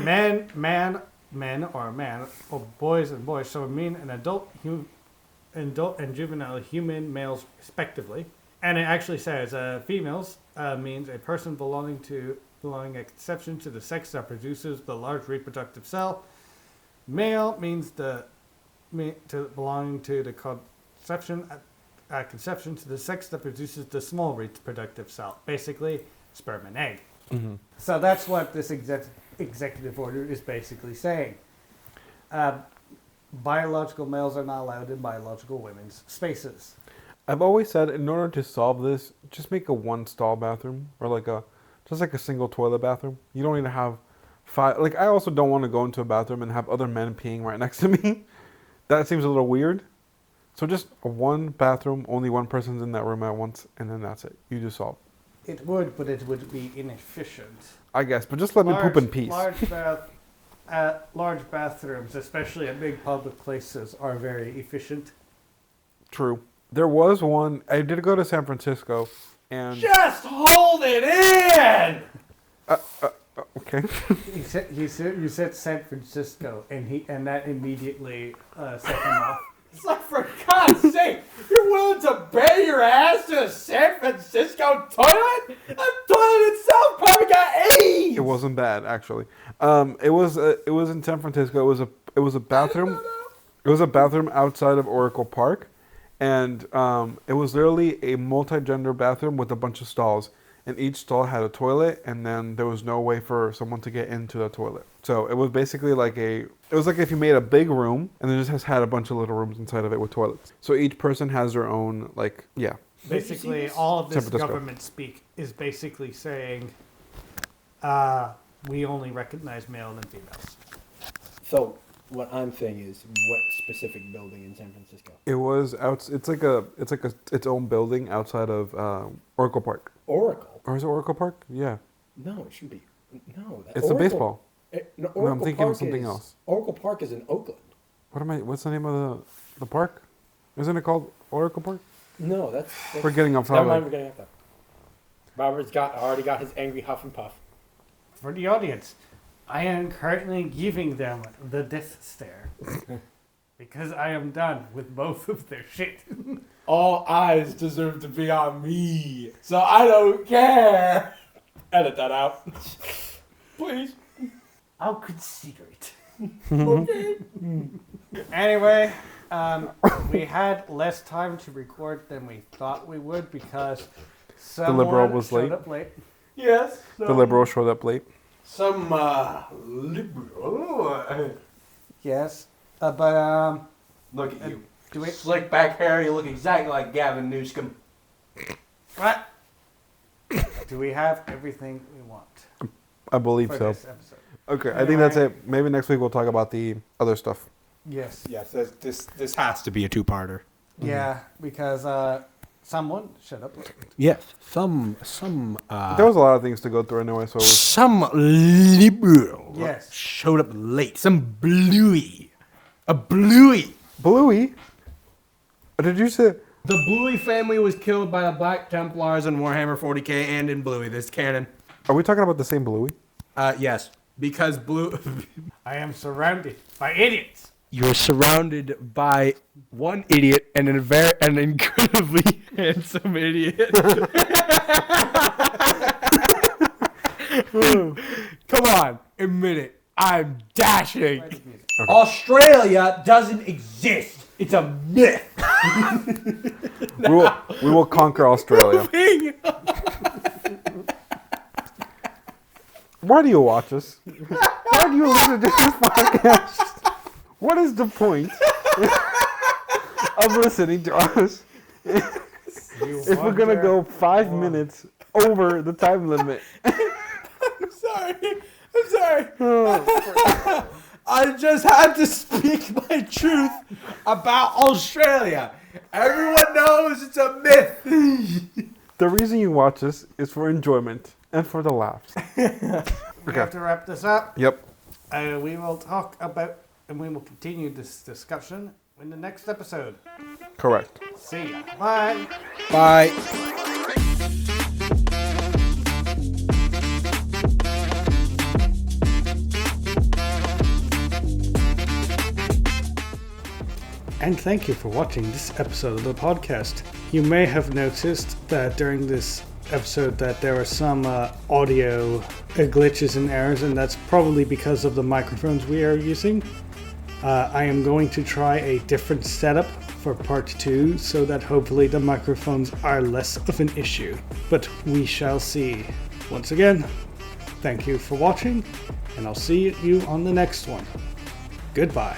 Men or boys and boys shall mean an adult and juvenile human males respectively. And it actually says females means a person belonging at conception to the sex that produces the large reproductive cell. Male means belonging to the conception at conception to the sex that produces the small reproductive cell, basically sperm and egg. Mm-hmm. So that's what this executive order is basically saying. Biological males are not allowed in biological women's spaces. I've always said, in order to solve this, just make a one-stall bathroom or just like a single toilet bathroom. You don't need to have 5. Like, I also don't want to go into a bathroom and have other men peeing right next to me. That seems a little weird. So just one bathroom, only one person's in that room at once, and then that's it. You just solve. It would, but it would be inefficient. I guess, but just let me poop in peace. Large bathrooms, especially at big public places, are very efficient. True. There was one. I did go to San Francisco, and just hold it in. Okay. You said San Francisco, and that immediately set him off. It's like, for God's sake, you're willing to pay your ass to a San Francisco toilet? That toilet itself probably got AIDS. It wasn't bad, actually. It was in San Francisco. It was a bathroom. It was a bathroom outside of Oracle Park, And it was literally a multi-gender bathroom with a bunch of stalls. And each stall had a toilet, and then there was no way for someone to get into the toilet. So it was basically like it was like if you made a big room, and then just had a bunch of little rooms inside of it with toilets. So each person has their own, like, yeah. Basically, all of this San Francisco. government speak is basically saying, we only recognize male and females. So what I'm saying is, what specific building in San Francisco? It was out. It's like its own building outside of Oracle Park. Oracle? Or is it Oracle Park? Yeah. No, it should be. No, It's the baseball. No, No, I'm thinking of something else. Oracle Park is in Oakland. What's the name of the park? Isn't it called Oracle Park? No, that's We're getting off never mind, topic. we're getting off that. Robert's already got his angry huff and puff. For the audience, I am currently giving them the death stare. Because I am done with both of their shit. All eyes deserve to be on me, so I don't care. Edit that out. Please. I'll consider it. Okay. Anyway, we had less time to record than we thought we would because someone Liberal was showed late. up late. Yes. The liberal showed up late. Some liberal. Yes, but Look at you. do we? Slick back hair, you look exactly like Gavin Newsom. What? Do we have everything we want I believe for so. this episode? Okay, I think that's it. Maybe next week we'll talk about the other stuff. Yes. Yes, this has to be a two-parter. Yeah, because someone shut up. Yes, some There was a lot of things to go through anyway, so some liberal Yes. showed up late. Some bluey, a bluey. Bluey. Did you say? The Bluey family was killed by the Black Templars in Warhammer 40k and in Bluey. This canon. Are we talking about the same Bluey? Yes, because Blue. I am surrounded by idiots. You're surrounded by one idiot and an incredibly handsome idiot. Come on, admit it. I'm dashing. Play the music. Australia doesn't exist. It's a myth. We will conquer Australia. Why do you watch us? Why do you listen to this podcast? What is the point of listening to us if we're gonna go 5 minutes over the time limit? I'm sorry. I just had to speak my truth about Australia. Everyone knows it's a myth. The reason you watch us is for enjoyment and for the laughs. We have to wrap this up. Yep. We will talk about and we will continue this discussion in the next episode. Correct. See ya. Bye. Bye. And thank you for watching this episode of the podcast. You may have noticed that during this episode that there are some audio glitches and errors, and that's probably because of the microphones we are using. I am going to try a different setup for part 2 so that hopefully the microphones are less of an issue. But we shall see. Once again, thank you for watching, and I'll see you on the next one. Goodbye.